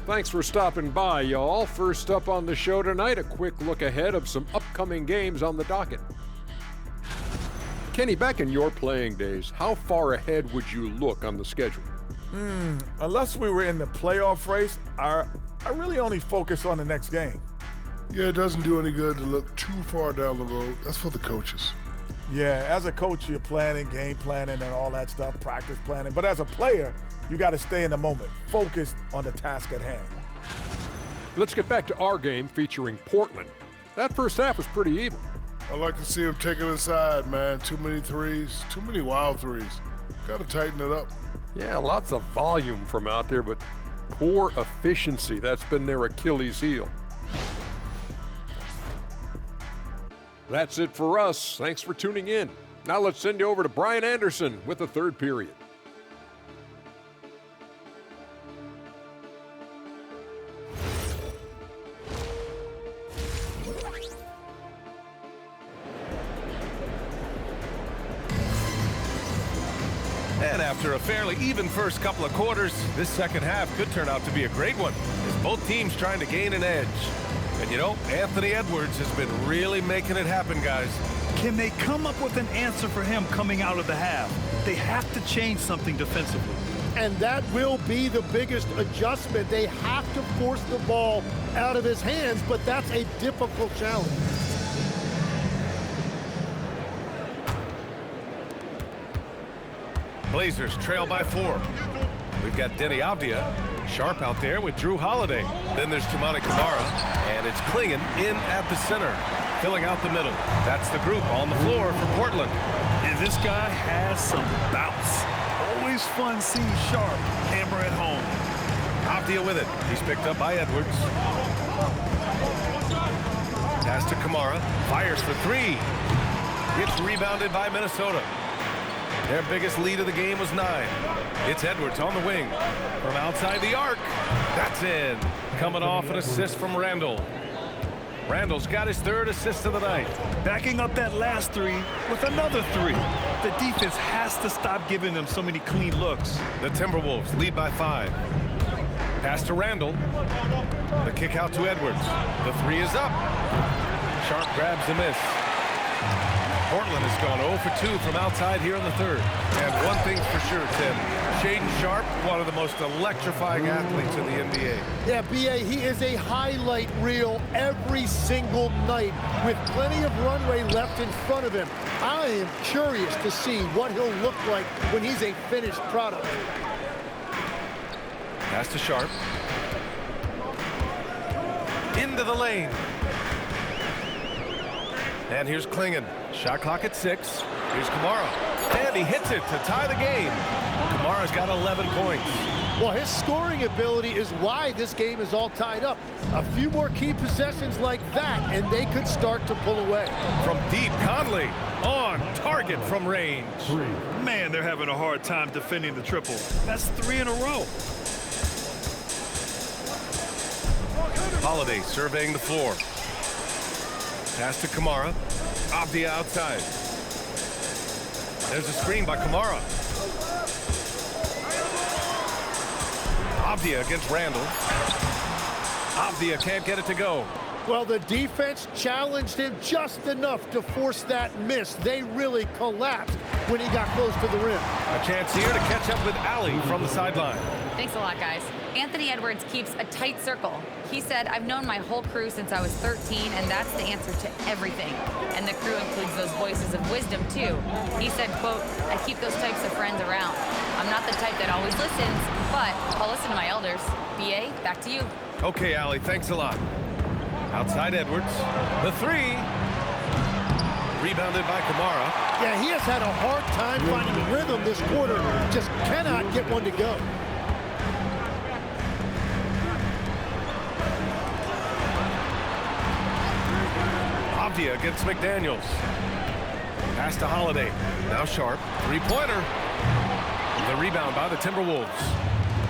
Thanks for stopping by, y'all. First up on the show tonight, a quick look ahead of some upcoming games on the docket. Kenny, back in your playing days, how far ahead would you look on the schedule? Unless we were in the playoff race, I really only focus on the next game. Yeah, it doesn't do any good to look too far down the road. That's for the coaches. Yeah, as a coach, you're planning, game planning, and all that stuff, practice planning. But as a player, you got to stay in the moment, focused on the task at hand. Let's get back to our game featuring Portland. That first half was pretty even. I like to see them take it inside, man. Too many threes, too many wild threes. Got to tighten it up. Yeah, lots of volume from out there, but poor efficiency. That's been their Achilles heel. That's it for us. Thanks for tuning in. Now let's send you over to Brian Anderson with the third period. And after a fairly even first couple of quarters, this second half could turn out to be a great one, as both teams trying to gain an edge. And you know, Anthony Edwards has been really making it happen, guys. Can they come up with an answer for him coming out of the half? They have to change something defensively. And that will be the biggest adjustment. They have to force the ball out of his hands, but that's a difficult challenge. Blazers trail by 4. We've got Denny Avdia, Sharp out there with Drew Holiday. Then there's Toumani Camara, and it's Clingan in at the center, filling out the middle. That's the group on the floor for Portland. And this guy has some bounce. Always fun seeing Sharp hammer at home. Avdia with it. He's picked up by Edwards. Pass to Camara. Fires for 3. It's rebounded by Minnesota. Their biggest lead of the game was 9. It's Edwards on the wing. From outside the arc. That's in. Coming off an assist from Randall. Randall's got his 3rd assist of the night. Backing up that last 3 with another 3. The defense has to stop giving them so many clean looks. The Timberwolves lead by 5. Pass to Randall. The kick out to Edwards. The 3 is up. Sharp grabs the miss. Portland has gone 0 for 2 from outside here in the 3rd. And one thing's for sure, Tim. Shaedon Sharp, one of the most electrifying athletes in the NBA. Yeah, B.A., he is a highlight reel every single night with plenty of runway left in front of him. I am curious to see what he'll look like when he's a finished product. Pass to Sharp. Into the lane. And here's Clingan. Shot clock at 6. Here's Camara. And he hits it to tie the game. Kamara's got 11 points. Well, his scoring ability is why this game is all tied up. A few more key possessions like that, and they could start to pull away. From deep, Conley on target from range. Man, they're having a hard time defending the triple. That's 3 in a row. Holiday surveying the floor. Pass to Camara. Avdia outside. There's a screen by Camara. Avdia against Randall. Avdia can't get it to go. Well, the defense challenged him just enough to force that miss. They really collapsed when he got close to the rim. A chance here to catch up with Allie from the sideline. Thanks a lot, guys. Anthony Edwards keeps a tight circle. He said, I've known my whole crew since I was 13, and that's the answer to everything. And the crew includes those voices of wisdom, too. He said, quote, I keep those types of friends around. I'm not the type that always listens, but I'll listen to my elders. B.A., back to you. Okay, Allie, thanks a lot. Outside Edwards. The 3. Rebounded by Camara. Yeah, he has had a hard time finding rhythm this quarter. Just cannot get one to go. Avdia against McDaniels. Pass to Holiday. Now Sharp. 3-pointer. The rebound by the Timberwolves.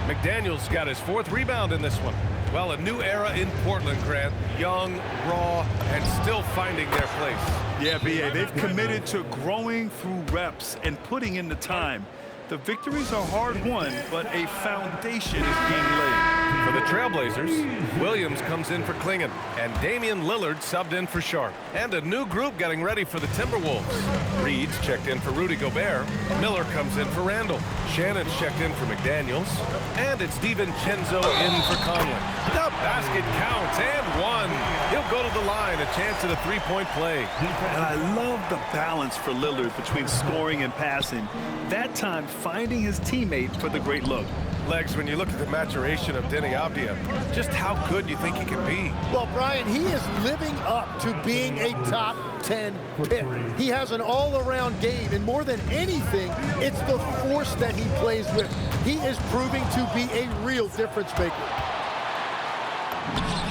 McDaniels got his 4th rebound in this one. Well, a new era in Portland, Grant. Young, raw, and still finding their place. Yeah, B.A., they've committed to growing through reps and putting in the time. The victories are hard won, but a foundation is being laid. For the Trailblazers, Williams comes in for Klingon, and Damian Lillard subbed in for Sharp. And a new group getting ready for the Timberwolves. Reed's checked in for Rudy Gobert. Miller comes in for Randall. Shannon's checked in for McDaniels. And it's DiVincenzo in for Conley. The basket counts, and one. He'll go to the line, a chance at a three-point play. And I love the balance for Lillard between scoring and passing. That time finding his teammate for the great look. Legs, when you look at the maturation of Denny Avdia, just how good do you think he can be? Well, Brian, he is living up to being a top 10 pick. He has an all-around game, and more than anything, it's the force that he plays with. He is proving to be a real difference maker.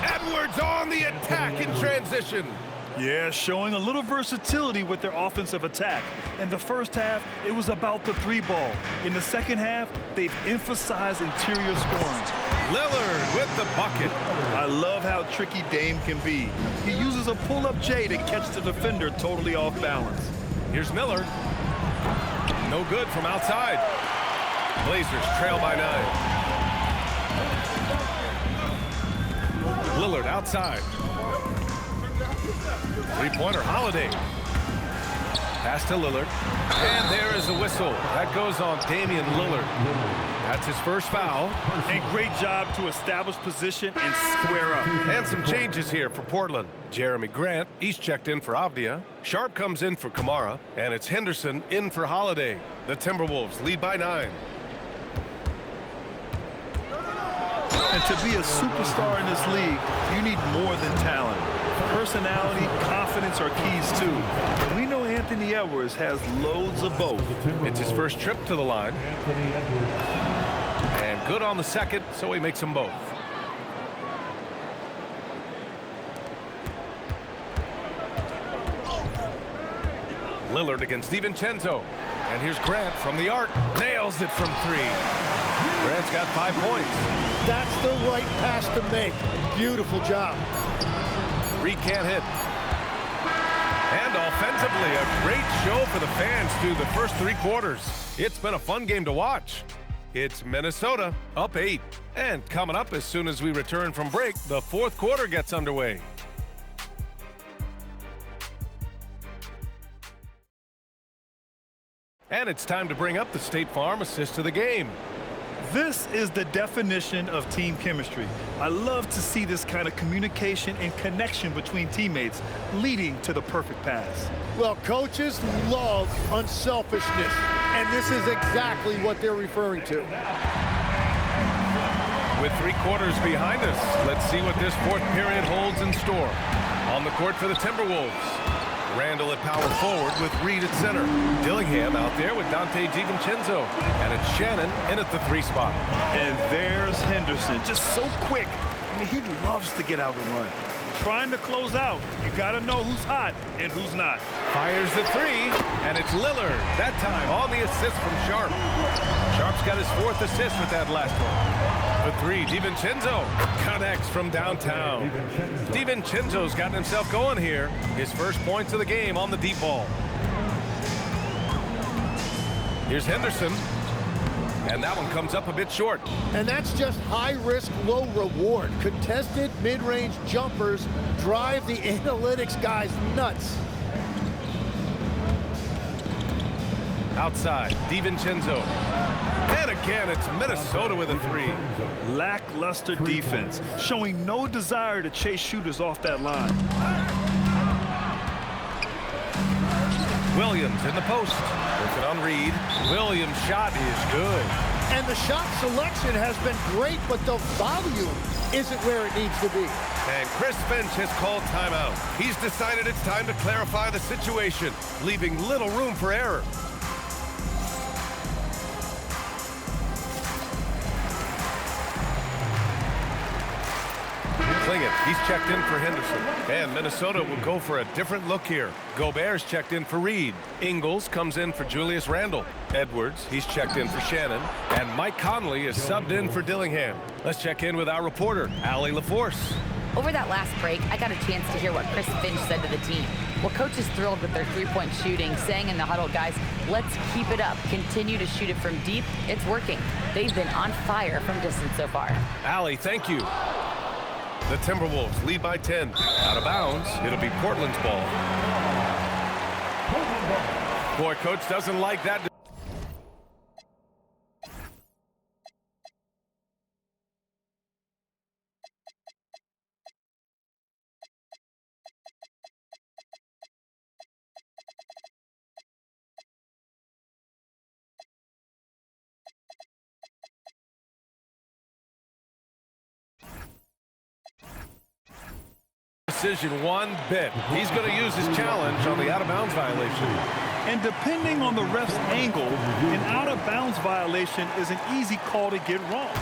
Edwards on the attack in transition. Yeah, showing a little versatility with their offensive attack. In the first half, it was about the three ball. In the second half, they've emphasized interior scoring. Lillard with the bucket. I love how tricky Dame can be. He uses a pull-up J to catch the defender totally off balance. Here's Miller. No good from outside. Blazers trail by 9. Lillard outside. Three-pointer, Holiday. Pass to Lillard. And there is a whistle. That goes on Damian Lillard. That's his first foul. And great job to establish position and square up. And some changes here for Portland. Jeremy Grant, he's checked in for Avdia. Sharp comes in for Kamara. And it's Henderson in for Holiday. The Timberwolves lead by 9. And to be a superstar in this league, you need more than talent. Personality, confidence are keys too. And we know Anthony Edwards has loads of both. It's his first trip to the line. And good on the second, so he makes them both. Lillard against DiVincenzo. And here's Grant from the arc. Nails it from 3. Grant's got 5 points. That's the right pass to make. Beautiful job. Reed can't hit. And offensively, a great show for the fans through the first 3 quarters. It's been a fun game to watch. It's Minnesota up 8. And coming up as soon as we return from break, the 4th quarter gets underway. And it's time to bring up the State Farm assist to the game. This is the definition of team chemistry. I love to see this kind of communication and connection between teammates leading to the perfect pass. Well, coaches love unselfishness, and this is exactly what they're referring to. With 3 quarters behind us, let's see what this 4th period holds in store. On the court for the Timberwolves, Randall at power forward with Reed at center. Dillingham out there with Dante DiVincenzo. And it's Shannon in at the 3 spot. And there's Henderson, just so quick. I mean, he loves to get out and run. Trying to close out, you gotta know who's hot and who's not. Fires the 3, and it's Lillard. That time on the assist from Sharp. Sharp's got his 4th assist with that last one. The 3, DiVincenzo connects from downtown. DiVincenzo's gotten himself going here. His first points of the game on the deep ball. Here's Henderson. And that one comes up a bit short. And that's just high risk, low reward. Contested mid-range jumpers drive the analytics guys nuts. Outside, DiVincenzo. And again, it's Minnesota with a 3. Lackluster defense, showing no desire to chase shooters off that line. Williams in the post. Working on Reed. Williams' shot is good. And the shot selection has been great, but the volume isn't where it needs to be. And Chris Finch has called timeout. He's decided it's time to clarify the situation, leaving little room for error. Klingon, he's checked in for Henderson. And Minnesota will go for a different look here. Gobert's checked in for Reed. Ingles comes in for Julius Randle. Edwards, he's checked in for Shannon. And Mike Conley is subbed in for Dillingham. Let's check in with our reporter, Allie LaForce. Over that last break, I got a chance to hear what Chris Finch said to the team. Well, coach is thrilled with their three-point shooting, saying in the huddle, guys, let's keep it up. Continue to shoot it from deep. It's working. They've been on fire from distance so far. Allie, thank you. The Timberwolves lead by 10. Out of bounds, it'll be Portland's ball. Boy, coach doesn't like that. Decision one bit. He's going to use his challenge on the out-of-bounds violation. And depending on the ref's angle, an out-of-bounds violation is an easy call to get wrong.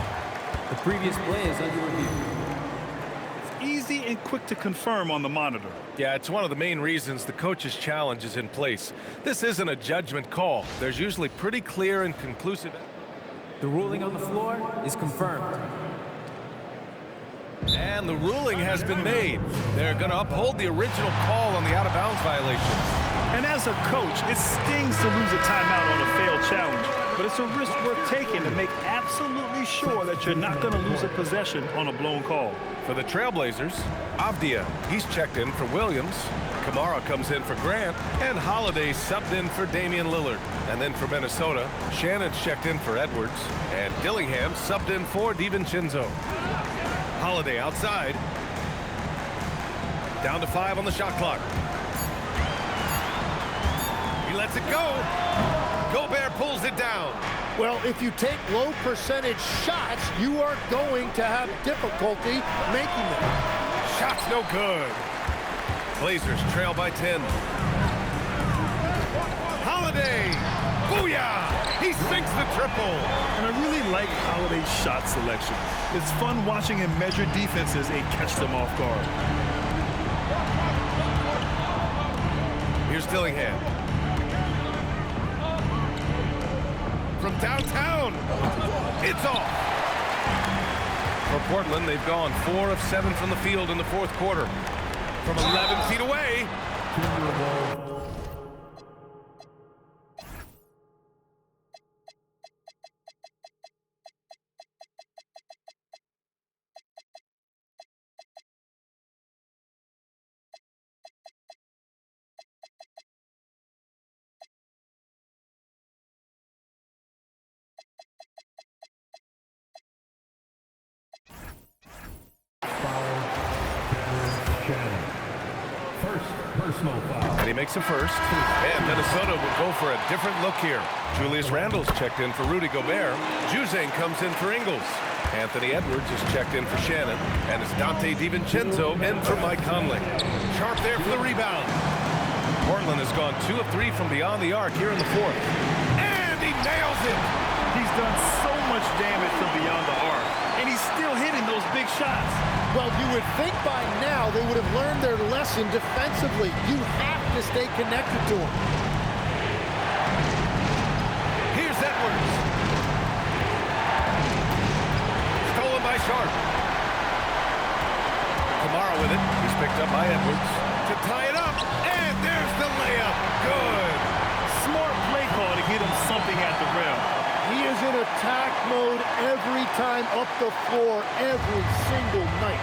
The previous play is under review. It's easy and quick to confirm on the monitor. Yeah, it's one of the main reasons the coach's challenge is in place. This isn't a judgment call. There's usually pretty clear and conclusive. The ruling on the floor is confirmed. And the ruling has been made. They're going to uphold the original call on the out-of-bounds violation. And as a coach, it stings to lose a timeout on a failed challenge, but it's a risk worth taking to make absolutely sure that you're not going to lose a possession on a blown call. For the Trailblazers, Avdia, he's checked in for Williams. Kamara comes in for Grant, and Holiday subbed in for Damian Lillard. And then for Minnesota, Shannon's checked in for Edwards, and Dillingham subbed in for DiVincenzo. Holiday outside. Down to 5 on the shot clock. He lets it go. Gobert pulls it down. Well, if you take low percentage shots, you are going to have difficulty making them. Shot's no good. Blazers trail by 10. Holiday. Booyah! He sinks the triple. And I really like Holiday's shot selection. It's fun watching him measure defenses and catch them off guard. Here's Dillingham. From downtown. It's off. For Portland, they've gone 4 of 7 from the field in the fourth quarter. From 11 feet away. And he makes a first. And Minnesota will go for a different look here. Julius Randle's checked in for Rudy Gobert. Juzang comes in for Ingles. Anthony Edwards is checked in for Shannon. And it's Dante DiVincenzo in for Mike Conley. Sharp there for the rebound. Portland has gone 2 of 3 from beyond the arc here in the fourth. And he nails it. He's done so much damage from beyond the arc, and he's still hitting those big shots. Well, you would think by now they would have learned their lesson defensively. You have to stay connected to him. Here's Edwards. Stolen by Sharp. Kamara with it. He's picked up by Edwards to tie it up. And there's the layup. Good. Smart play call to get him something at the rim. He is in attack mode every time up the floor, every single night.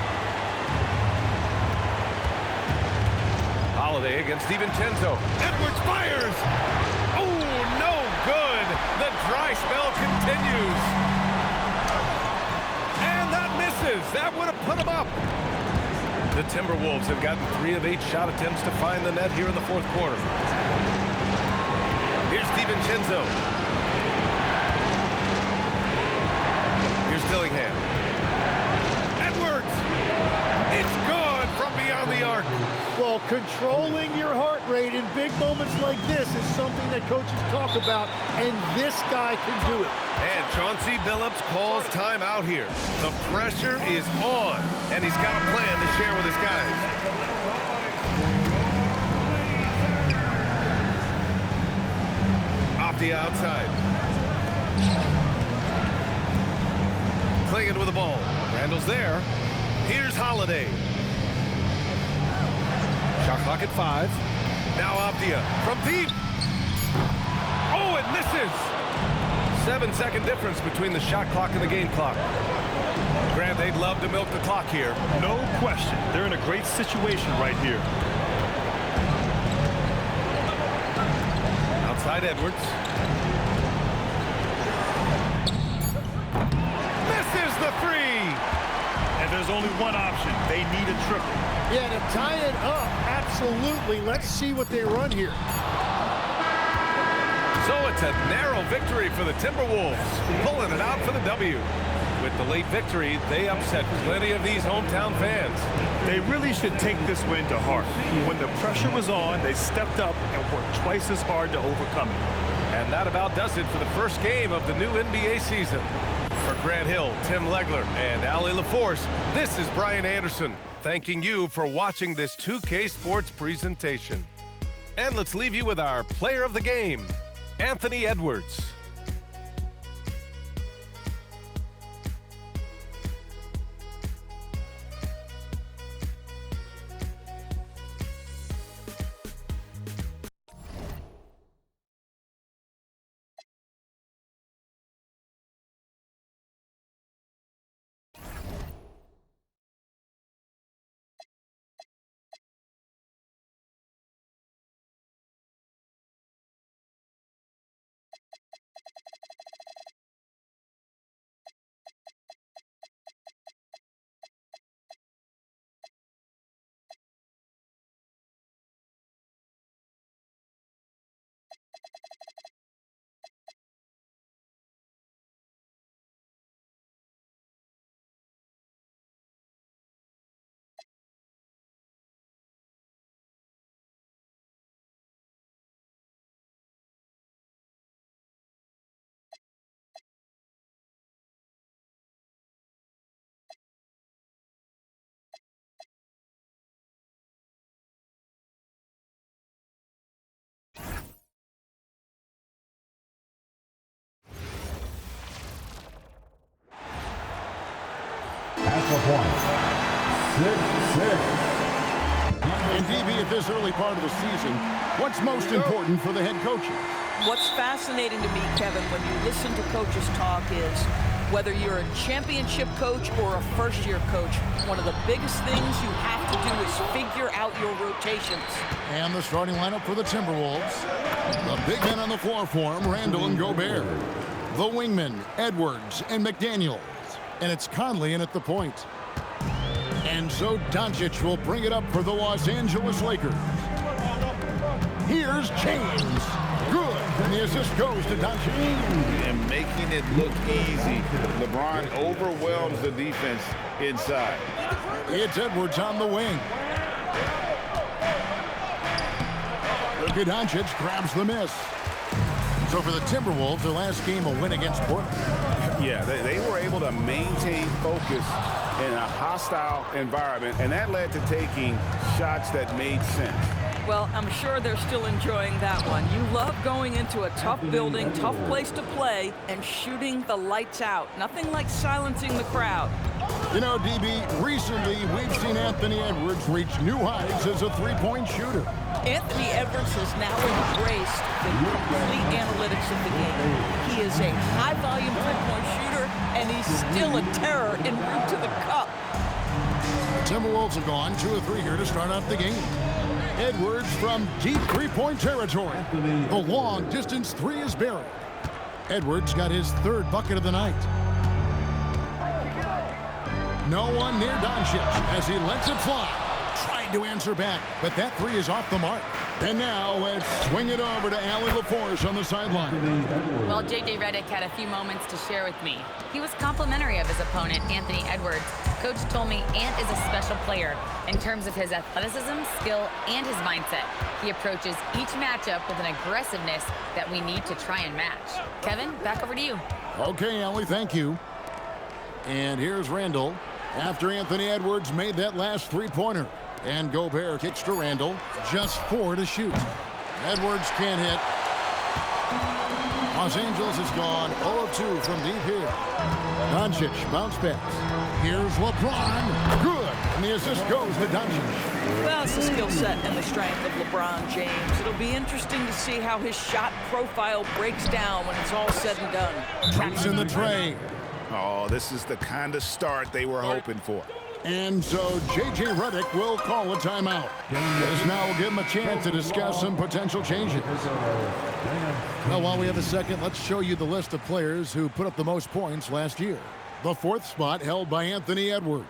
Holiday against DiVincenzo. Edwards fires. Oh, no good. The dry spell continues. And that misses. That would have put him up. The Timberwolves have gotten 3 of 8 shot attempts to find the net here in the fourth quarter. Here's DiVincenzo. Here's Dillingham. Edwards! It's good from beyond the arc. Well, controlling your heart rate in big moments like this is something that coaches talk about, and this guy can do it. And Chauncey Billups calls timeout here. The pressure is on, and he's got a plan to share with his guys. Off the outside. Clinging with the ball. Randall's there. Here's Holiday. Shot clock at 5. Now Avdia from deep. Oh, it misses. 7-second difference between the shot clock and the game clock. Grant, they'd love to milk the clock here. No question. They're in a great situation right here. Outside Edwards. Misses the 3. And there's only one option. They need a triple. Yeah, to tie it up, absolutely. Let's see what they run here. So it's a narrow victory for the Timberwolves, pulling it out for the W. With the late victory, they upset plenty of these hometown fans. They really should take this win to heart. When the pressure was on, they stepped up and worked twice as hard to overcome it. And that about does it for the first game of the new NBA season. For Grant Hill, Tim Legler, and Allie LaForce, this is Brian Anderson, thanking you for watching this 2K Sports presentation. And let's leave you with our player of the game, Anthony Edwards. At the point, 6-6. And DB, at this early part of the season, what's most important for the head coaches? What's fascinating to me, Kevin, when you listen to coaches talk is whether you're a championship coach or a first-year coach, one of the biggest things you have to do is figure out your rotations. And the starting lineup for the Timberwolves. The big men on the floor for them, Randall and Gobert. The wingmen, Edwards and McDaniels. And it's Conley in at the point. And so Doncic will bring it up for the Los Angeles Lakers. Here's James. Good. And the assist goes to Doncic. And making it look easy. LeBron overwhelms the defense inside. It's Edwards on the wing. Luka Doncic grabs the miss. So for the Timberwolves, their last game, a win against Portland. Yeah, they were able to maintain focus in a hostile environment, and that led to taking shots that made sense. Well, I'm sure they're still enjoying that one. You love going into a tough building, tough place to play, and shooting the lights out. Nothing like silencing the crowd. You know, DB, recently we've seen Anthony Edwards reach new heights as a three-point shooter. Anthony Edwards has now embraced the complete analytics of the game. He is a high-volume three-point shooter, and he's still a terror en route to the cup. The Timberwolves have gone 2 of 3 here to start out the game. Edwards from deep three-point territory. The long-distance three is buried. Edwards got his 3rd bucket of the night. No one near Doncic as he lets it fly. Trying to answer back, but that 3 is off the mark. And now let's swing it over to Allie LaForce on the sideline. Well, J.J. Redick had a few moments to share with me. He was complimentary of his opponent, Anthony Edwards. Coach told me Ant is a special player in terms of his athleticism, skill, and his mindset. He approaches each matchup with an aggressiveness that we need to try and match. Kevin, back over to you. Okay, Allie, thank you. And here's Randall after Anthony Edwards made that last three-pointer. And Gobert kicks to Randall. Just 4 to shoot. Edwards can't hit. Los Angeles has gone 0-2 from deep here. Doncic bounce pass. Here's LeBron. Good. And the assist goes to Doncic. Well, it's the skill set and the strength of LeBron James. It'll be interesting to see how his shot profile breaks down when it's all said and done. Traps in the tray. Oh, this is the kind of start they were hoping for. And so J.J. Redick will call a timeout. This now will give him a chance to discuss some potential changes. Well, while we have a second, let's show you the list of players who put up the most points last year. The 4th spot held by Anthony Edwards.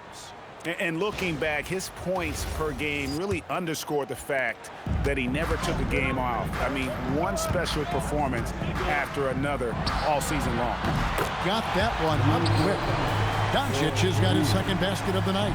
And looking back, his points per game really underscored the fact that he never took a game off. I mean, one special performance after another all season long. Got that one up quick. Doncic has got his second basket of the night.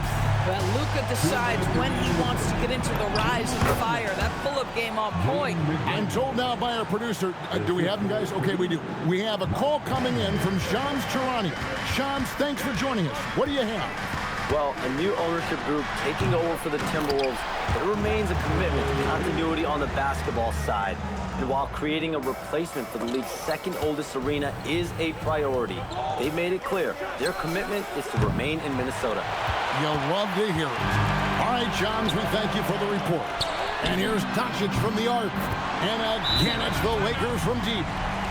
Well, Luka decides when he wants to get into the rise and fire. That pull-up game on point. I'm told now by our producer, do we have him, guys? Okay, we do. We have a call coming in from Shams Charania. Shams, thanks for joining us. What do you have? Well, a new ownership group taking over for the Timberwolves, but it remains a commitment to continuity on the basketball side. And while creating a replacement for the league's second oldest arena is a priority, they've made it clear their commitment is to remain in Minnesota. You'll love to hear it. All right, Johns, we thank you for the report. And here's Doncic from the arc. And again, it's the Lakers from deep.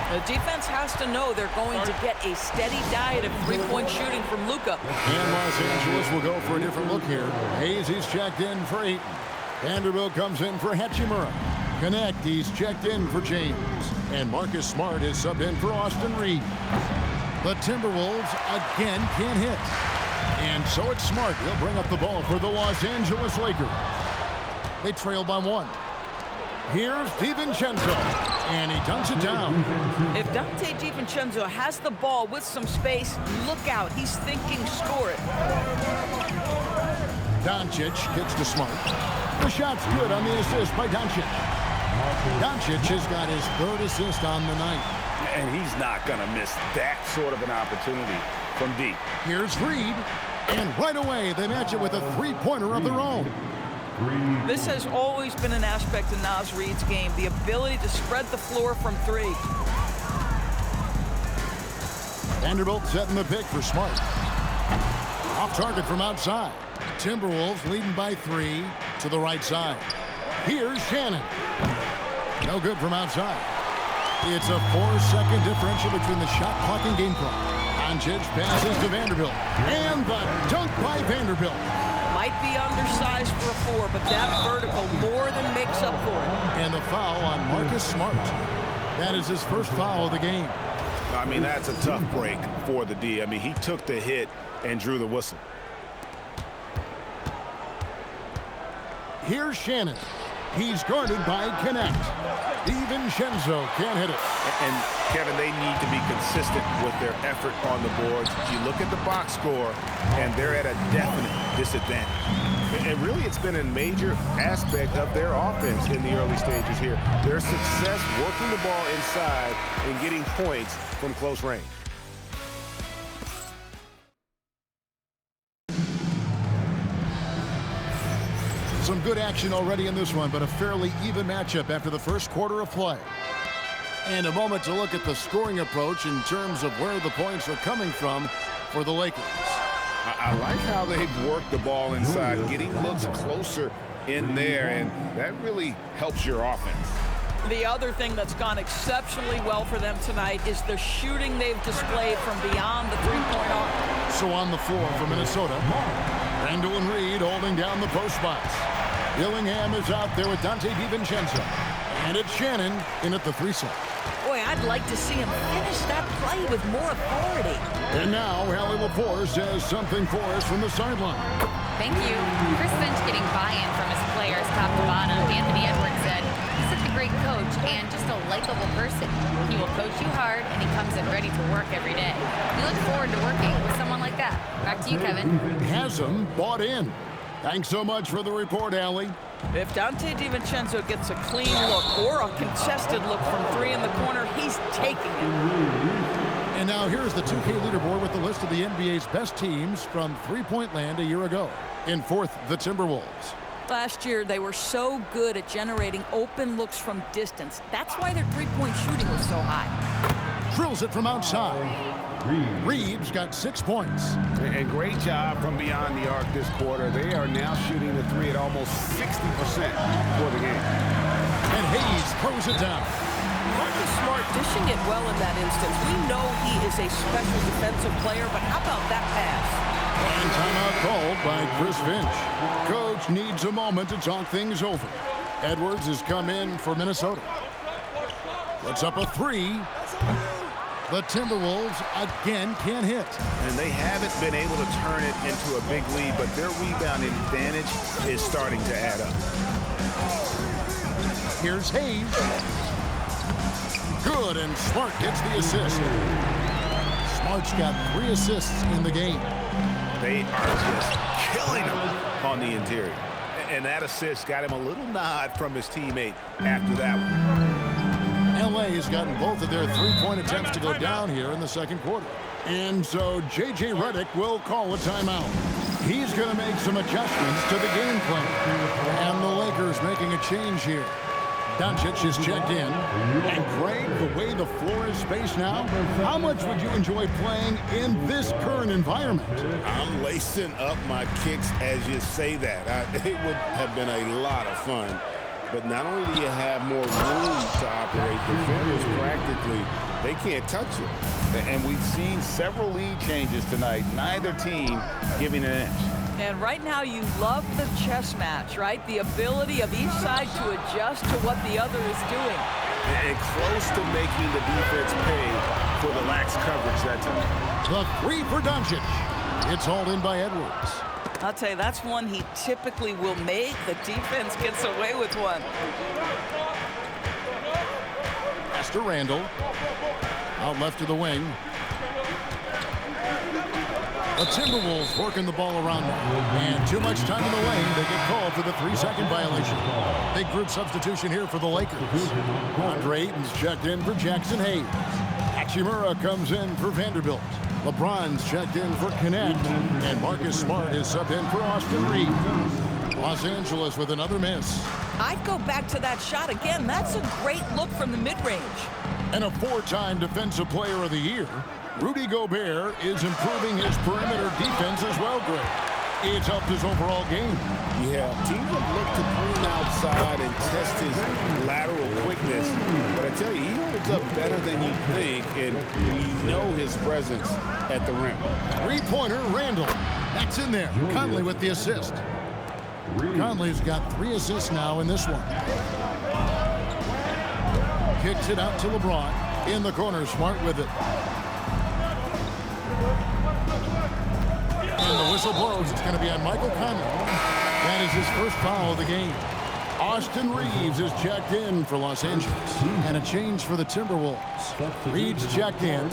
The defense has to know they're going to get a steady diet of three-point shooting from Luka. And Los Angeles will go for a different look here. Hayes, he's checked in for Ayton. Vanderbilt comes in for Hachimura. Connect, he's checked in for James. And Marcus Smart is subbed in for Austin Reed. The Timberwolves again can't hit. And so it's Smart. He'll bring up the ball for the Los Angeles Lakers. They trail by 1. Here's DiVincenzo, and he dunks it down. If Dante DiVincenzo has the ball with some space, look out. He's thinking score it. Doncic kicks to Smart. The shot's good on the assist by Doncic. Doncic has got his 3rd assist on the night. And he's not going to miss that sort of an opportunity from deep. Here's Reed, and right away they match it with a three-pointer of their own. This has always been an aspect of Naz Reid's game, the ability to spread the floor from 3. Vanderbilt setting the pick for Smart. Off target from outside. Timberwolves leading by 3 to the right side. Here's Shannon. No good from outside. It's a 4-second differential between the shot clock and game clock. Doncic passes to Vanderbilt. And the dunk by Vanderbilt. Might be undersized for a 4, but that vertical more than makes up for it. And the foul on Marcus Smart. That is his first foul of the game. I mean, that's a tough break for the D. I mean, he took the hit and drew the whistle. Here's Shannon. He's guarded by Connect. DiVincenzo can't hit it. And Kevin, they need to be consistent with their effort on the boards. You look at the box score, and they're at a definite disadvantage. And really, it's been a major aspect of their offense in the early stages here. Their success working the ball inside and getting points from close range. Some good action already in this one, but a fairly even matchup after the first quarter of play. And a moment to look at the scoring approach in terms of where the points are coming from for the Lakers. I like how they've worked the ball inside, getting looks closer in there, and that really helps your offense. The other thing that's gone exceptionally well for them tonight is the shooting they've displayed from beyond the three-point arc. So on the floor for Minnesota, Randall and Reed holding down the post spots. Dillingham is out there with Dante DiVincenzo. And it's Shannon in at the 3-set. Boy, I'd like to see him finish that play with more authority. And now, Hallie Lepore says something for us from the sideline. Thank you. Chris Finch getting buy-in from his players top to bottom. Anthony Edwards said, he's such a great coach and just a likable person. He will coach you hard, and he comes in ready to work every day. We look forward to working with someone like that. Back to you, Kevin. Has him bought in. Thanks so much for the report, Allie. If Dante DiVincenzo gets a clean look or a contested look from 3 in the corner, he's taking it. And now here's the 2K leaderboard with the list of the NBA's best teams from three-point land a year ago. In 4th, the Timberwolves. Last year, they were so good at generating open looks from distance. That's why their three-point shooting was so high. drills it from outside. Reeves got 6 points. And great job from beyond the arc this quarter. They are now shooting the three at almost 60% for the game. And Hayes throws it down. Marcus Smart dishing it well in that instance. We know he is a special defensive player, but how about that pass? And timeout called by Chris Finch. Coach needs a moment to talk things over. Edwards has come in for Minnesota. Puts up a three. The Timberwolves again can't hit. And they haven't been able to turn it into a big lead, but their rebounding advantage is starting to add up. Here's Hayes. Good, and Smart gets the assist. Smart's got 3 assists in the game. They are just killing him on the interior. And that assist got him a little nod from his teammate after that one. LA has gotten both of their 3-point attempts to go down here in the second quarter. And so J.J. Redick will call a timeout. He's going to make some adjustments to the game plan. And the Lakers making a change here. Doncic is checked in. And Greg, the way the floor is spaced now, how much would you enjoy playing in this current environment? I'm lacing up my kicks as you say that. It would have been a lot of fun. But not only do you have more room to operate, defenders practically, they can't touch it. And we've seen several lead changes tonight, neither team giving an inch. And right now you love the chess match, right? The ability of each side to adjust to what the other is doing. And close to making the defense pay for the lax coverage that time. The three for Doncic. It's hauled in by Edwards. I'll tell you, that's one he typically will make. The defense gets away with one. Pass to Randall. Out left to the wing. The Timberwolves working the ball around them. And too much time in the lane. They get called for the 3-second violation. Big group substitution here for the Lakers. Andre Ayton's checked in for Jackson Hayes. Hachimura comes in for Vanderbilt. LeBron's checked in for Connect. And Marcus Smart is subbed in for Austin Reeves. Los Angeles with another miss. I'd go back to that shot again. That's a great look from the mid-range. And a 4-time Defensive Player of the Year, Rudy Gobert is improving his perimeter defense as well, Greg. It's helped his overall game. Yeah, teams have looked to pull him outside and test his lateral quickness. But I tell you, he holds up better than you think, and you know his presence at the rim. Three-pointer, Randall. That's in there. Conley with the assist. Conley's got 3 assists now in this one. Kicks it out to LeBron. In the corner, Smart with it. And the whistle blows. It's going to be on Michael Conley. That is his first foul of the game. Austin Reeves is checked in for Los Angeles. And a change for the Timberwolves. Reeves checked in.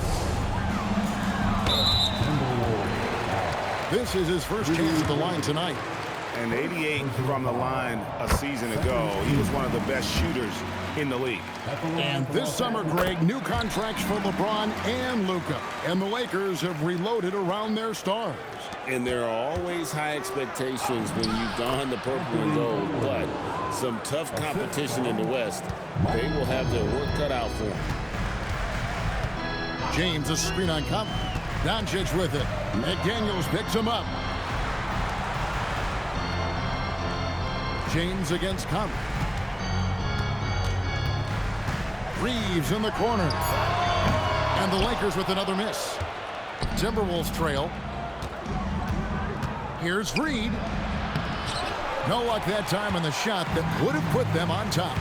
This is his first chance at the line tonight. And 88 from the line a season ago. He was one of the best shooters in the league. And this summer, Greg, new contracts for LeBron and Luka. And the Lakers have reloaded around their stars. And there are always high expectations when you don the purple and gold, but some tough competition in the West. They will have their work cut out for them. James, a screen on Conley. Doncic with it. McDaniels picks him up. James against Conley. Reeves in the corner. And the Lakers with another miss. Timberwolves trail. Here's Reed. No luck that time on the shot that would have put them on top.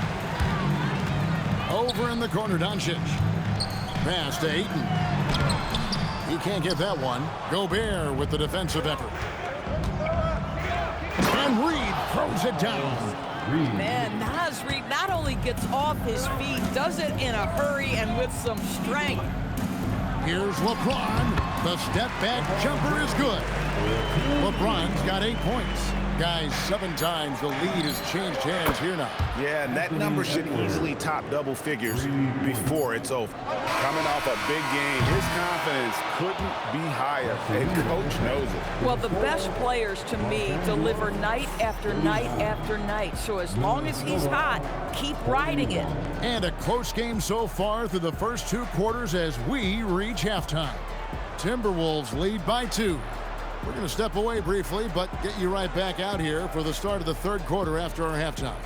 Over in the corner, Doncic. Pass to Ayton. He can't get that one. Gobert with the defensive effort. And Reed throws it down. Man, Naz Reid not only gets off his feet, does it in a hurry and with some strength. Here's LeBron. The step back jumper is good. LeBron's got 8 points. guys, 7 times the lead has changed hands here now. Yeah, and that number should easily top double figures before it's over. Coming off a big game, his confidence couldn't be higher, and Coach knows it. Well, the best players, to me, deliver night after night after night. So as long as he's hot, keep riding it. And a close game so far through the first 2 quarters as we reach halftime. Timberwolves lead by 2. We're going to step away briefly, but get you right back out here for the start of the 3rd quarter after our halftime.